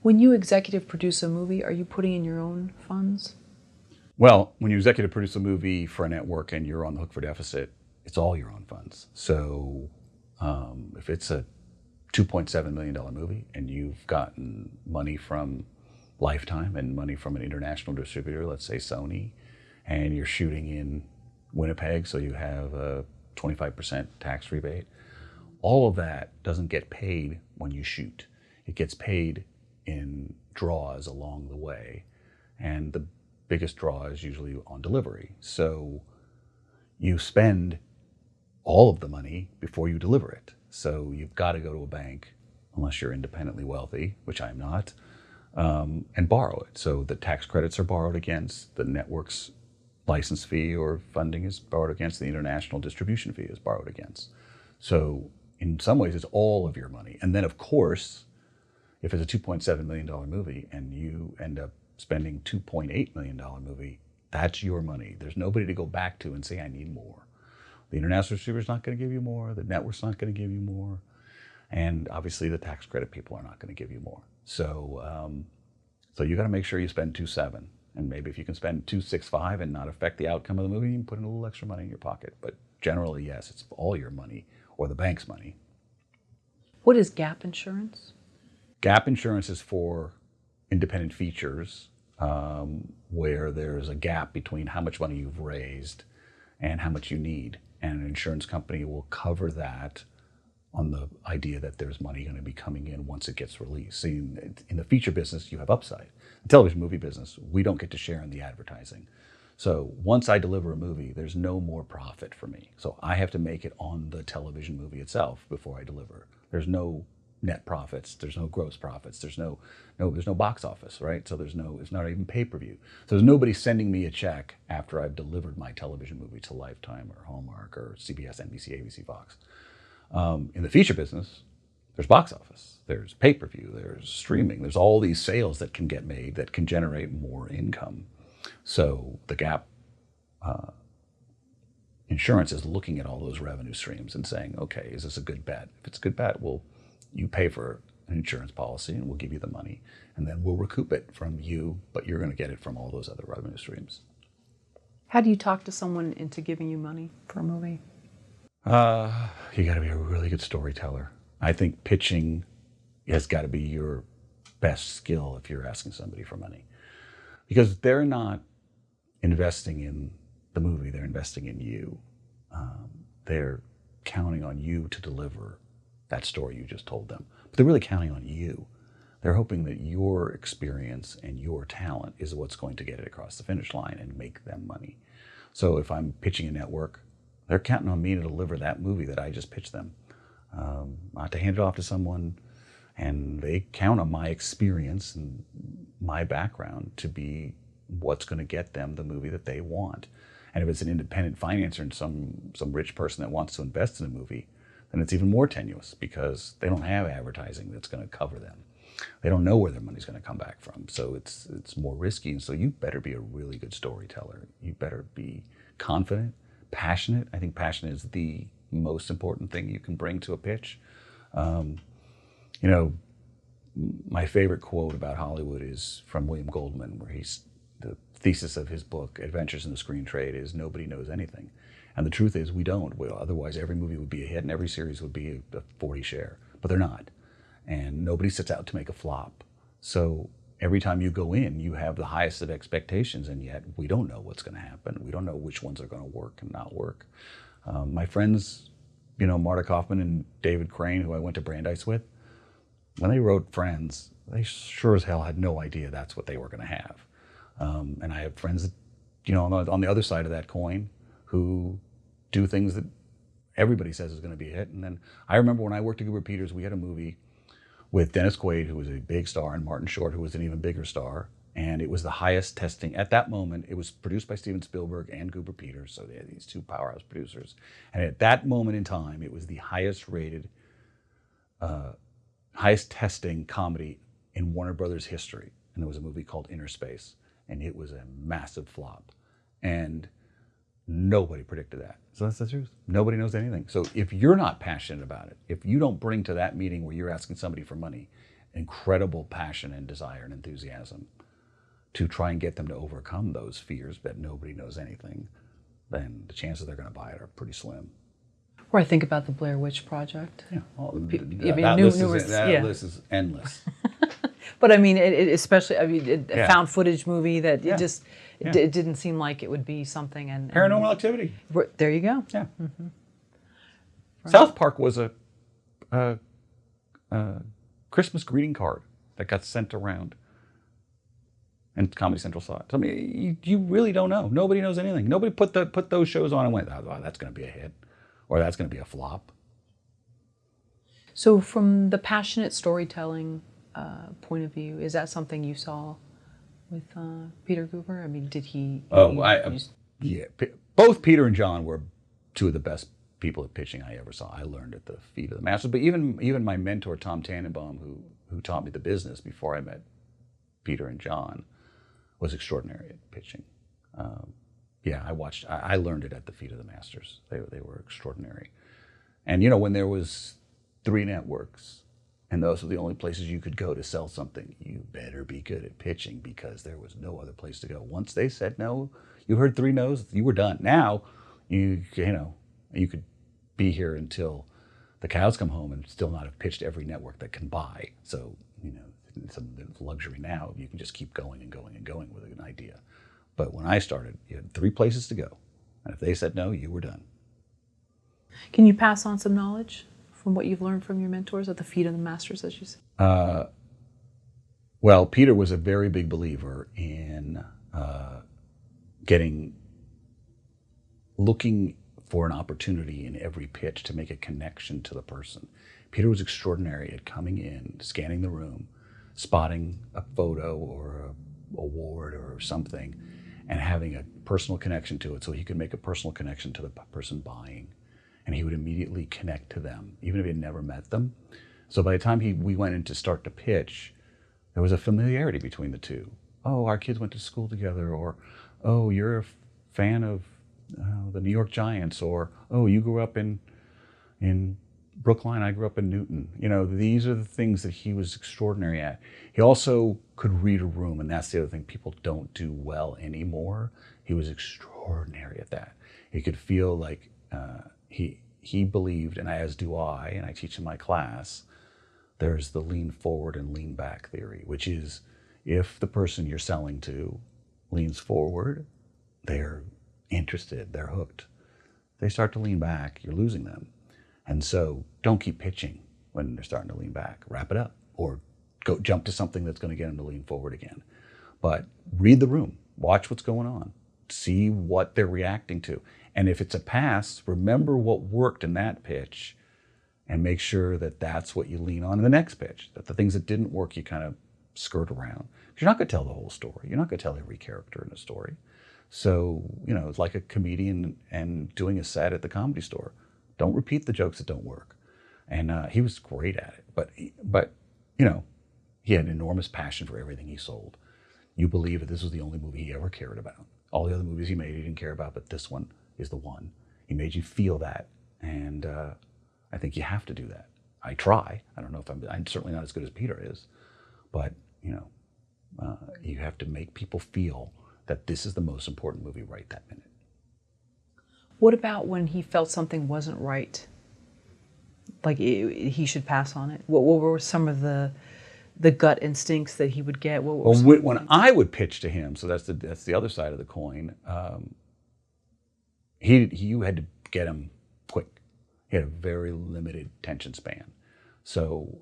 When you executive produce a movie, are you putting in your own funds? Well, when you executive produce a movie for a network and you're on the hook for deficit, it's all your own funds. So if it's a $2.7 million movie and you've gotten money from Lifetime and money from an international distributor, let's say Sony, and you're shooting in Winnipeg, so you have a 25% tax rebate, all of that doesn't get paid when you shoot. It gets paid in draws along the way. And the biggest draw is usually on delivery. So you spend all of the money before you deliver it. So you've got to go to a bank, unless you're independently wealthy, which I'm not, and borrow it. So the tax credits are borrowed against, the network's license fee or funding is borrowed against, the international distribution fee is borrowed against. So in some ways, it's all of your money. And then, of course, if it's a $2.7 million movie and you end up spending $2.8 million movie, that's your money. There's nobody to go back to and say, I need more. The international distributor's not going to give you more. The network's not going to give you more. And obviously the tax credit people are not going to give you more. So so you got to make sure you spend 2.7. And maybe if you can spend 2.65 and not affect the outcome of the movie, you can put in a little extra money in your pocket. But generally, yes, it's all your money or the bank's money. What is gap insurance? Gap insurance is for independent features where there's a gap between how much money you've raised and how much you need. And an insurance company will cover that on the idea that there's money going to be coming in once it gets released. See, in the feature business, you have upside. The television movie business, we don't get to share in the advertising. So once I deliver a movie, there's no more profit for me. So I have to make it on the television movie itself before I deliver. There's no net profits. There's no gross profits. There's no box office, right? So it's not even pay-per-view. So there's nobody sending me a check after I've delivered my television movie to Lifetime or Hallmark or CBS, NBC, ABC, Fox. In the feature business, there's box office, there's pay-per-view, there's streaming, there's all these sales that can get made that can generate more income. So the gap insurance is looking at all those revenue streams and saying, okay, is this a good bet? If it's a good bet, you pay for an insurance policy and we'll give you the money and then we'll recoup it from you, but you're going to get it from all those other revenue streams. How do you talk to someone into giving you money for a movie? You got to be a really good storyteller. I think pitching has got to be your best skill if you're asking somebody for money, because they're not investing in the movie, they're investing in you. They're counting on you to deliver that story you just told them, but they're really counting on you. They're hoping that your experience and your talent is what's going to get it across the finish line and make them money. So if I'm pitching a network, they're counting on me to deliver that movie that I just pitched them, not to hand it off to someone. And they count on my experience and my background to be what's going to get them the movie that they want. And if it's an independent financer and some rich person that wants to invest in a movie, then it's even more tenuous because they don't have advertising that's going to cover them. They don't know where their money's going to come back from. So it's more risky. And so you better be a really good storyteller. You better be confident, passionate. I think passion is the most important thing you can bring to a pitch. My favorite quote about Hollywood is from William Goldman, where the thesis of his book, Adventures in the Screen Trade, is nobody knows anything. And the truth is we don't. Well, otherwise every movie would be a hit and every series would be a 40 share, but they're not. And nobody sets out to make a flop. So every time you go in, you have the highest of expectations, and yet we don't know what's going to happen. We don't know which ones are going to work and not work. My friends, Marta Kaufman and David Crane, who I went to Brandeis with, when they wrote Friends, they sure as hell had no idea that's what they were going to have. And I have friends that, on the other side of that coin, who do things that everybody says is going to be a hit. And then I remember when I worked at Cooper Peters, we had a movie with Dennis Quaid, who was a big star, and Martin Short, who was an even bigger star. And it was the highest testing. At that moment, it was produced by Steven Spielberg and Cooper Peters, so they had these two powerhouse producers. And at that moment in time, it was the highest rated, highest testing comedy in Warner Brothers history. And there was a movie called Inner Space, and it was a massive flop. And nobody predicted that. So that's the truth. Nobody knows anything. So if you're not passionate about it, if you don't bring to that meeting where you're asking somebody for money incredible passion and desire and enthusiasm to try and get them to overcome those fears that nobody knows anything, then the chances they're going to buy it are pretty slim. Or I think about the Blair Witch Project. Yeah, that list is endless. But I mean, especially, I mean, a Yeah. found footage movie that Yeah. it didn't seem like it would be something. And Paranormal Activity. There you go. Yeah. South Park was a Christmas greeting card that got sent around, and Comedy Central saw it. So, I mean, you really don't know. Nobody knows anything. Nobody put those shows on and went, "Oh, that's going to be a hit," or "That's going to be a flop." So, from the passionate storytelling point of view, is that something you saw with Peter Goober? I mean, did he? Both Peter and John were two of the best people at pitching I ever saw. I learned at the feet of the masters. But even my mentor Tom Tannenbaum, who taught me the business before I met Peter and John, was extraordinary at pitching. I learned it at the feet of the masters. They were extraordinary. And when there was 3 networks, and those were the only places you could go to sell something, you better be good at pitching, because there was no other place to go. Once they said no, you heard 3 no's, you were done. Now, you could be here until the cows come home and still not have pitched every network that can buy. So, it's a luxury now. You can just keep going and going and going with an idea. But when I started, you had 3 places to go. And if they said no, you were done. Can you pass on some knowledge from what you've learned from your mentors at the feet of the masters, as you say? Well, Peter was a very big believer in looking for an opportunity in every pitch to make a connection to the person. Peter was extraordinary at coming in, scanning the room, spotting a photo or a award or something, and having a personal connection to it, so he could make a personal connection to the person buying, and he would immediately connect to them, even if he had never met them. So by the time we went in to start to pitch, there was a familiarity between the two. Oh, our kids went to school together, or oh, you're a fan of the New York Giants, or oh, you grew up in Brookline, I grew up in Newton. These are the things that he was extraordinary at. He also could read a room, and that's the other thing people don't do well anymore. He was extraordinary at that. He could feel like he believed, and as do I, and I teach in my class, there's the lean forward and lean back theory, which is if the person you're selling to leans forward, they're interested, they're hooked. They start to lean back, you're losing them. And so don't keep pitching when they're starting to lean back. Wrap it up, or go jump to something that's going to get them to lean forward again. But read the room, watch what's going on, see what they're reacting to. And if it's a pass, remember what worked in that pitch and make sure that that's what you lean on in the next pitch, that the things that didn't work you kind of skirt around. Because you're not going to tell the whole story. You're not going to tell every character in a story. So, it's like a comedian and doing a set at the Comedy Store. Don't repeat the jokes that don't work. And he was great at it. But he had an enormous passion for everything he sold. You believe that this was the only movie he ever cared about. All the other movies he made he didn't care about, but this one is the one. He made you feel that. And I think you have to do that. I try. I don't know if I'm certainly not as good as Peter is. But, you have to make people feel that this is the most important movie right that minute. What about when he felt something wasn't right? Like he should pass on it? What were some of the gut instincts that he would get? When I would pitch to him, so that's the other side of the coin, you had to get him quick. He had a very limited attention span. So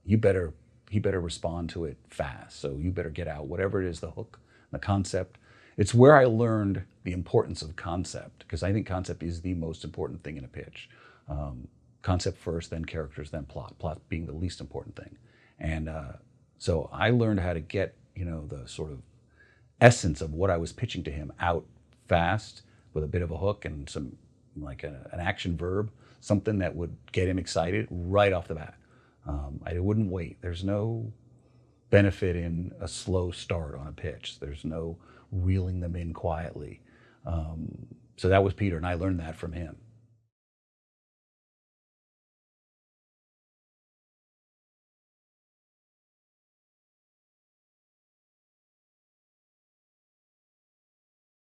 he better respond to it fast. So you better get out whatever it is, the hook, the concept. It's where I learned the importance of concept, because I think concept is the most important thing in a pitch. Concept first, then characters, then plot. Plot being the least important thing. And so I learned how to get the sort of essence of what I was pitching to him out fast with a bit of a hook and some like an action verb, something that would get him excited right off the bat. I wouldn't wait. There's no benefit in a slow start on a pitch. There's no reeling them in quietly. So that was Peter, and I learned that from him.